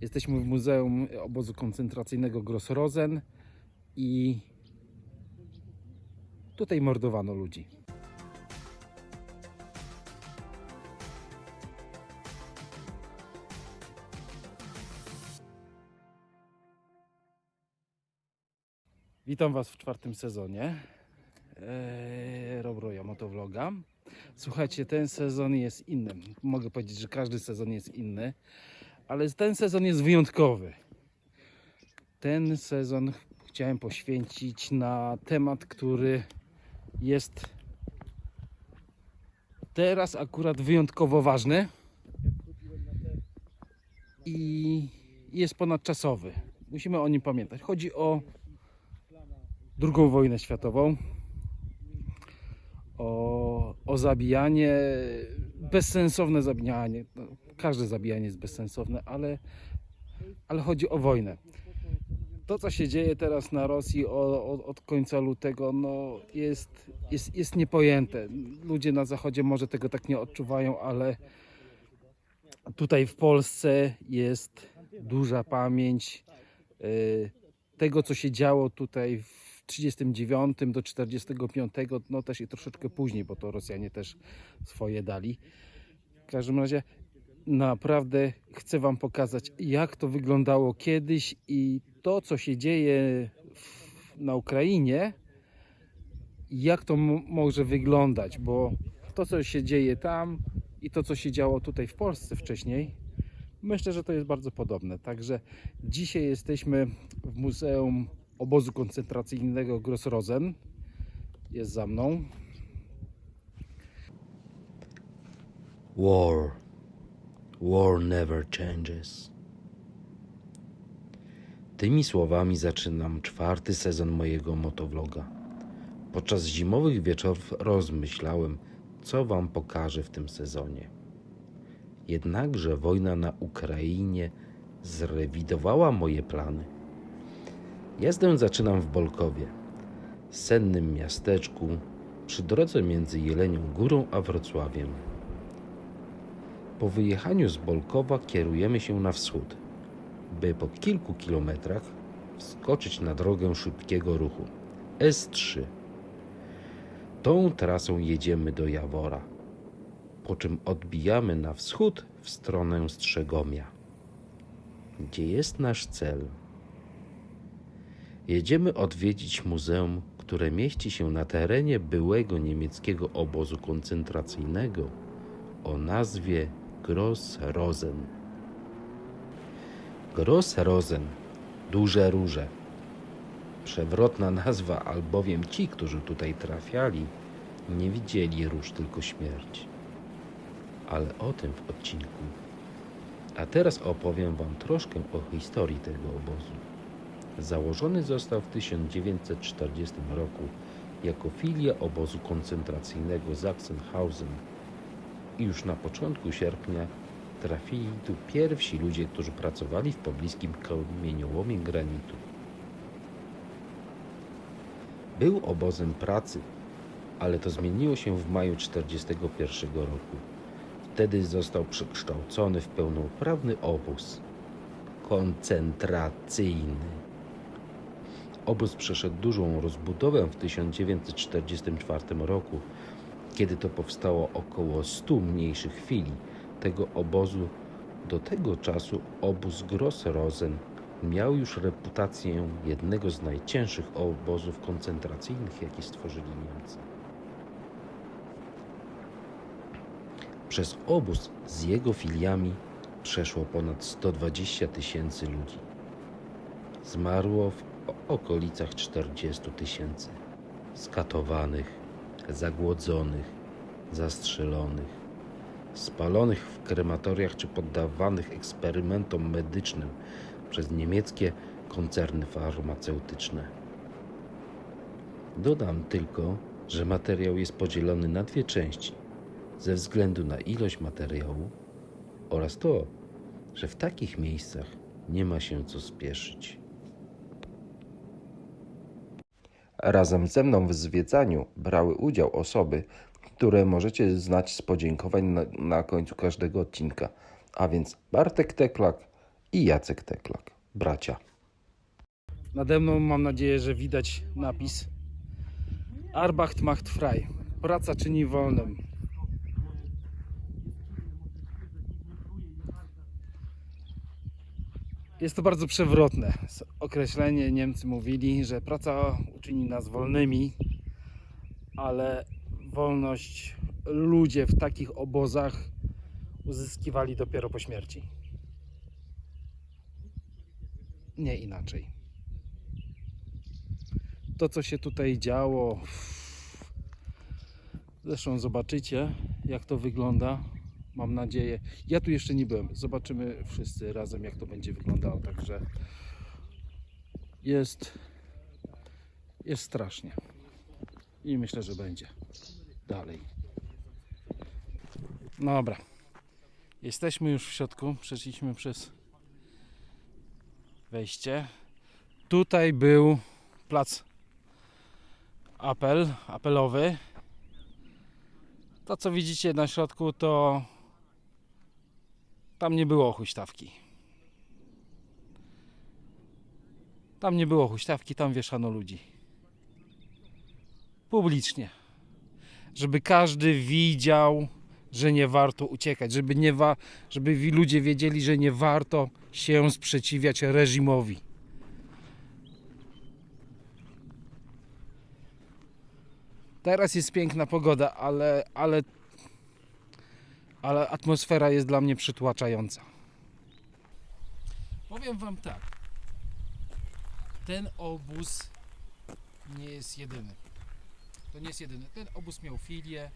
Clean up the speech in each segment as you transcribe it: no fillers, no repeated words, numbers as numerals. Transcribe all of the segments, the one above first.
Jesteśmy w Muzeum Obozu Koncentracyjnego Gross-Rosen i tutaj mordowano ludzi. Witam Was w 4. sezonie Robroja Motovloga. Słuchajcie, ten sezon jest inny. Mogę powiedzieć, że każdy sezon jest inny, ale ten sezon jest wyjątkowy. Ten sezon chciałem poświęcić na temat, który jest teraz akurat wyjątkowo ważny i jest ponadczasowy. Musimy o nim pamiętać. Chodzi o II wojnę światową, o zabijanie, bezsensowne zabijanie. No, każde zabijanie jest bezsensowne, ale chodzi o wojnę. To, co się dzieje teraz na Rosji od końca lutego, no jest niepojęte. Ludzie na zachodzie może tego tak nie odczuwają, ale tutaj w Polsce jest duża pamięć tego, co się działo tutaj w 39 do 45, no też i troszeczkę później, bo to Rosjanie też swoje dali. W każdym razie naprawdę chcę Wam pokazać, jak to wyglądało kiedyś i to, co się dzieje na Ukrainie, jak to może wyglądać, bo to, co się dzieje tam i to, co się działo tutaj w Polsce wcześniej, myślę, że to jest bardzo podobne. Także dzisiaj jesteśmy w Muzeum Obozu Koncentracyjnego Gross-Rosen. Jest za mną. War never changes. Tymi słowami zaczynam 4. sezon mojego motovloga. Podczas zimowych wieczorów rozmyślałem, co Wam pokażę w tym sezonie. Jednakże wojna na Ukrainie zrewidowała moje plany. Jazdę zaczynam w Bolkowie, sennym miasteczku przy drodze między Jelenią Górą a Wrocławiem. Po wyjechaniu z Bolkowa kierujemy się na wschód, by po kilku kilometrach wskoczyć na drogę szybkiego ruchu S3. Tą trasą jedziemy do Jawora, po czym odbijamy na wschód w stronę Strzegomia. Gdzie jest nasz cel? Jedziemy odwiedzić muzeum, które mieści się na terenie byłego niemieckiego obozu koncentracyjnego o nazwie Gross-Rosen. Gross-Rosen, duże róże. Przewrotna nazwa, albowiem ci, którzy tutaj trafiali, nie widzieli róż, tylko śmierć. Ale o tym w odcinku. A teraz opowiem Wam troszkę o historii tego obozu. Założony został w 1940 roku jako filia obozu koncentracyjnego Sachsenhausen i już na początku sierpnia trafili tu pierwsi ludzie, którzy pracowali w pobliskim kamieniołomie granitu. Był obozem pracy, ale to zmieniło się w maju 1941 roku. Wtedy został przekształcony w pełnoprawny obóz koncentracyjny. Obóz przeszedł dużą rozbudowę w 1944 roku, kiedy to powstało około 100 mniejszych filii tego obozu. Do tego czasu obóz Gross-Rosen miał już reputację jednego z najcięższych obozów koncentracyjnych, jakie stworzyli Niemcy. Przez obóz z jego filiami przeszło ponad 120 000 ludzi. Zmarło w okolicach 40 000. Skatowanych, zagłodzonych, zastrzelonych, spalonych w krematoriach czy poddawanych eksperymentom medycznym przez niemieckie koncerny farmaceutyczne. Dodam tylko, że materiał jest podzielony na 2 części ze względu na ilość materiału oraz to, że w takich miejscach nie ma się co spieszyć. Razem ze mną w zwiedzaniu brały udział osoby, które możecie znać z podziękowań na końcu każdego odcinka, a więc Bartek Teklak i Jacek Teklak, bracia. Nade mną mam nadzieję, że widać napis Arbeit macht frei. Praca czyni wolnym. Jest to bardzo przewrotne określenie. Niemcy mówili, że praca uczyni nas wolnymi, ale wolność ludzie w takich obozach uzyskiwali dopiero po śmierci. Nie inaczej. To, co się tutaj działo, zresztą zobaczycie, jak to wygląda. Mam nadzieję. Ja tu jeszcze nie byłem. Zobaczymy wszyscy razem, jak to będzie wyglądało. Także jest strasznie. I myślę, że będzie dalej. Dobra. Jesteśmy już w środku. Przeszliśmy przez wejście. Tutaj był plac apelowy. To, co widzicie na środku, to tam nie było huśtawki. Tam nie było huśtawki, tam wieszano ludzi. Publicznie. Żeby każdy widział, że nie warto uciekać. Żeby ludzie wiedzieli, że nie warto się sprzeciwiać reżimowi. Teraz jest piękna pogoda, ale atmosfera jest dla mnie przytłaczająca. Powiem wam tak. Ten obóz nie jest jedyny. To nie jest jedyny. Ten obóz miał filię,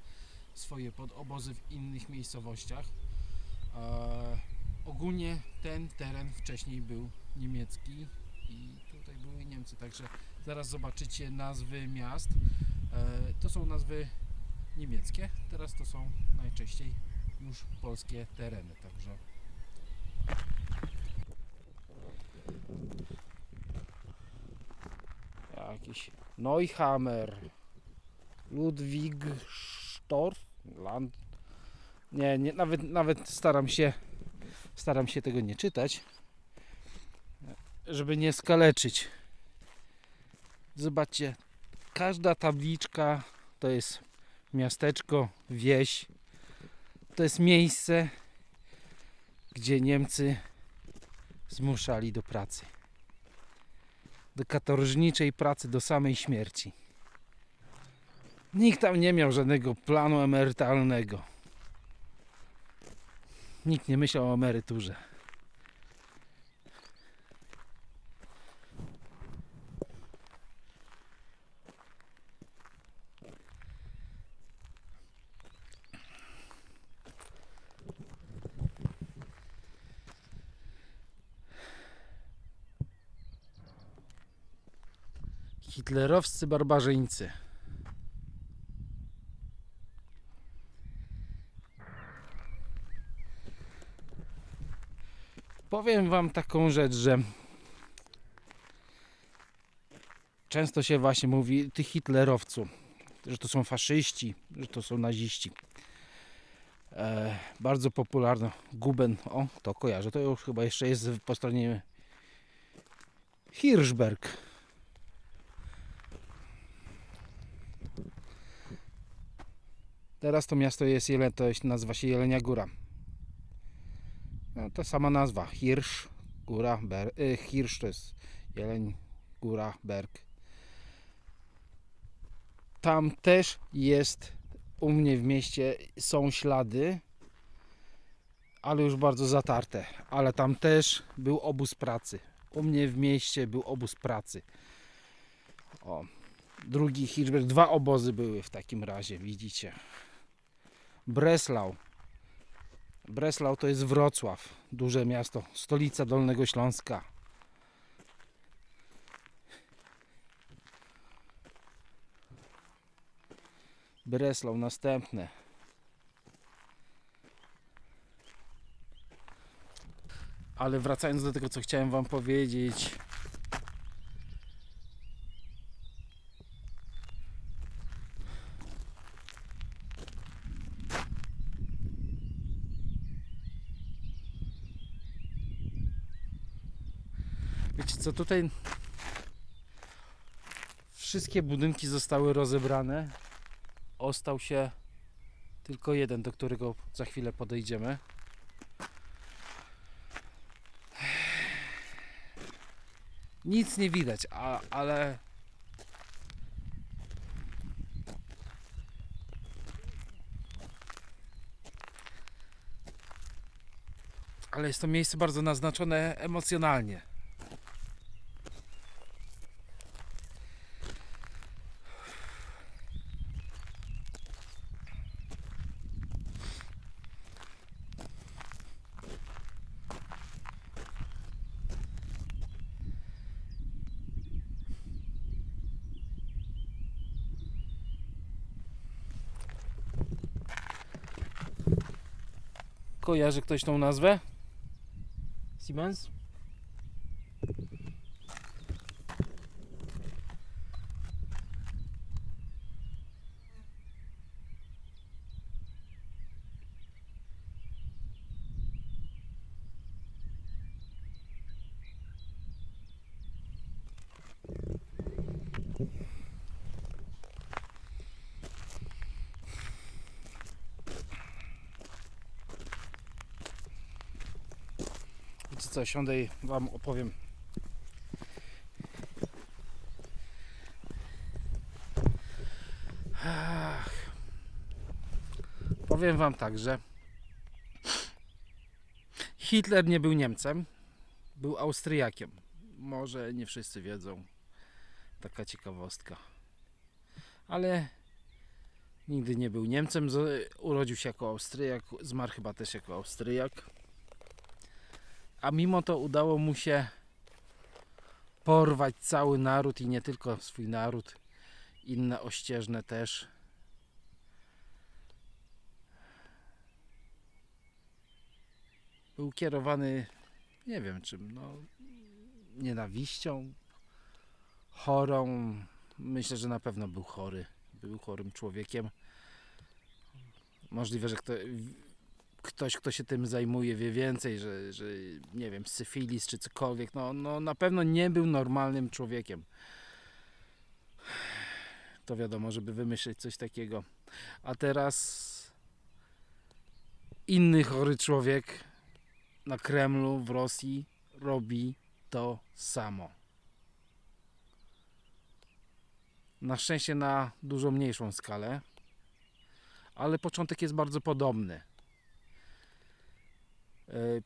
swoje podobozy w innych miejscowościach. Ogólnie ten teren wcześniej był niemiecki i tutaj były Niemcy, także zaraz zobaczycie nazwy miast. To są nazwy niemieckie, teraz to są najczęściej już polskie tereny, także jakiś Neuhammer, Ludwigstorf, Land. Nie, nawet staram się tego nie czytać, żeby nie skaleczyć. Zobaczcie, każda tabliczka to jest miasteczko, wieś. To jest miejsce, gdzie Niemcy zmuszali do pracy. Do katorżniczej pracy, do samej śmierci. Nikt tam nie miał żadnego planu emerytalnego. Nikt nie myślał o emeryturze. Hitlerowscy barbarzyńcy. Powiem wam taką rzecz, że często się właśnie mówi tych hitlerowców, że to są faszyści, że to są naziści. Bardzo popularno. Guben, o to kojarzę, to już chyba jeszcze jest po stronie Hirschberg. Teraz to miasto jest, nazywa się Jelenia Góra. No, ta sama nazwa. Hirsch, Góra, Hirsch to jest Jeleń, Góra, Berg. Tam też jest, u mnie w mieście są ślady, ale już bardzo zatarte. Ale tam też był obóz pracy. U mnie w mieście był obóz pracy. O, drugi Hirschberg, 2 obozy były w takim razie, widzicie. Breslau. Breslau to jest Wrocław, duże miasto, stolica Dolnego Śląska. Breslau następne. Ale wracając do tego, co chciałem wam powiedzieć. Wiecie co, tutaj wszystkie budynki zostały rozebrane. Ostał się tylko jeden, do którego za chwilę podejdziemy. Nic nie widać, ale jest to miejsce bardzo naznaczone emocjonalnie. Kojarzy ktoś tą nazwę? Siemens? Wiecie co, siądę i wam opowiem. Powiem wam tak, że Hitler nie był Niemcem, był Austriakiem. Może nie wszyscy wiedzą. Taka ciekawostka. Ale nigdy nie był Niemcem. Urodził się jako Austriak, zmarł chyba też jako Austriak. A mimo to udało mu się porwać cały naród i nie tylko swój naród, inne ościeżne też. Był kierowany, nie wiem czym, nienawiścią, chorą. Myślę, że na pewno był chory. Był chorym człowiekiem. Możliwe, że ktoś, kto się tym zajmuje, wie więcej, że nie wiem, syfilis czy cokolwiek. Na pewno nie był normalnym człowiekiem. To wiadomo, żeby wymyślić coś takiego. A teraz inny chory człowiek na Kremlu, w Rosji robi to samo. Na szczęście na dużo mniejszą skalę, ale początek jest bardzo podobny.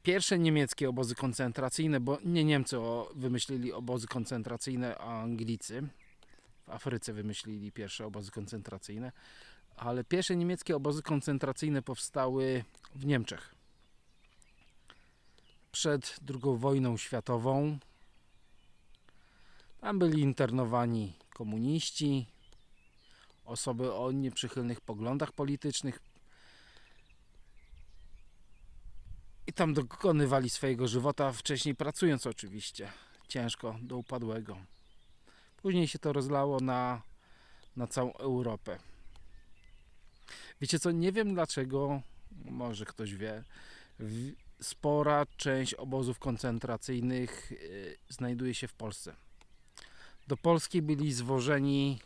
Pierwsze niemieckie obozy koncentracyjne, bo nie Niemcy wymyślili obozy koncentracyjne, a Anglicy w Afryce wymyślili pierwsze obozy koncentracyjne, ale pierwsze niemieckie obozy koncentracyjne powstały w Niemczech. Przed II wojną światową. Tam byli internowani komuniści, osoby o nieprzychylnych poglądach politycznych i tam dokonywali swojego żywota, wcześniej pracując oczywiście ciężko do upadłego. Później się to rozlało na całą Europę. Wiecie co, nie wiem dlaczego, może ktoś wie, spora część obozów koncentracyjnych znajduje się w Polsce. Do Polski byli zwożeni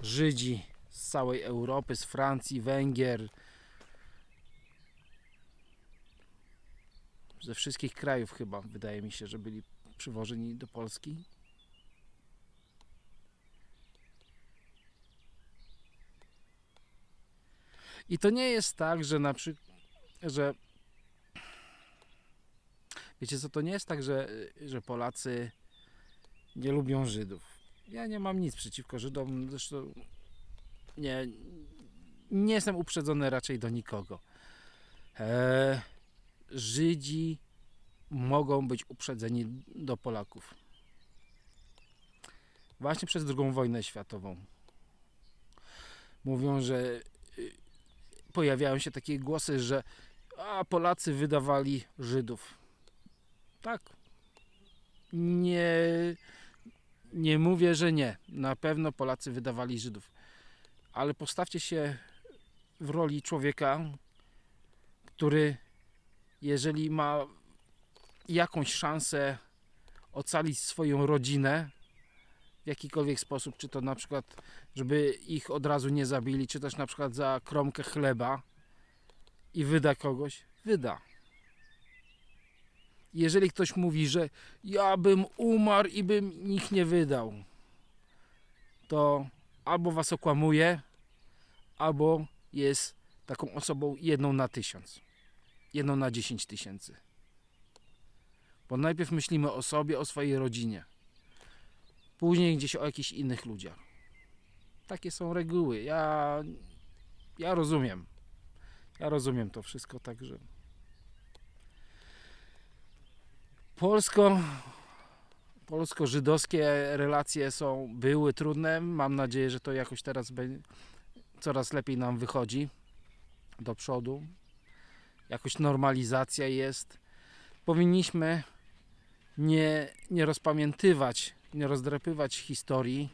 Żydzi z całej Europy, z Francji, Węgier, ze wszystkich krajów chyba, wydaje mi się, że byli przywożeni do Polski. I to nie jest tak, że na przykład, wiecie co, to nie jest tak, że Polacy nie lubią Żydów. Ja nie mam nic przeciwko Żydom, zresztą nie jestem uprzedzony raczej do nikogo. Żydzi mogą być uprzedzeni do Polaków. Właśnie przez II wojnę światową. Mówią, że pojawiają się takie głosy, że Polacy wydawali Żydów. Tak. Nie mówię, że nie. Na pewno Polacy wydawali Żydów. Ale postawcie się w roli człowieka, który jeżeli ma jakąś szansę ocalić swoją rodzinę w jakikolwiek sposób, czy to na przykład, żeby ich od razu nie zabili, czy też na przykład za kromkę chleba i wyda kogoś, wyda. Jeżeli ktoś mówi, że ja bym umarł i bym ich nie wydał, to albo was okłamuje, albo jest taką osobą 1 na 1000, 1 na 10 tysięcy. Bo najpierw myślimy o sobie, o swojej rodzinie, później gdzieś o jakichś innych ludziach. Takie są reguły. Ja rozumiem. Ja rozumiem to wszystko, także polsko-żydowskie relacje były trudne. Mam nadzieję, że to jakoś teraz coraz lepiej nam wychodzi do przodu. Jakoś normalizacja jest. Powinniśmy nie rozpamiętywać, nie rozdrapywać historii.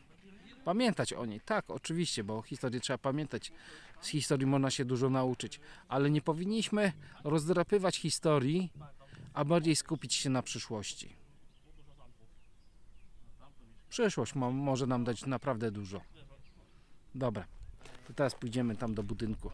Pamiętać o niej, tak, oczywiście, bo historię trzeba pamiętać. Z historii można się dużo nauczyć, ale nie powinniśmy rozdrapywać historii, a bardziej skupić się na przyszłości. Przyszłość może nam dać naprawdę dużo. Dobra, to teraz pójdziemy tam do budynku.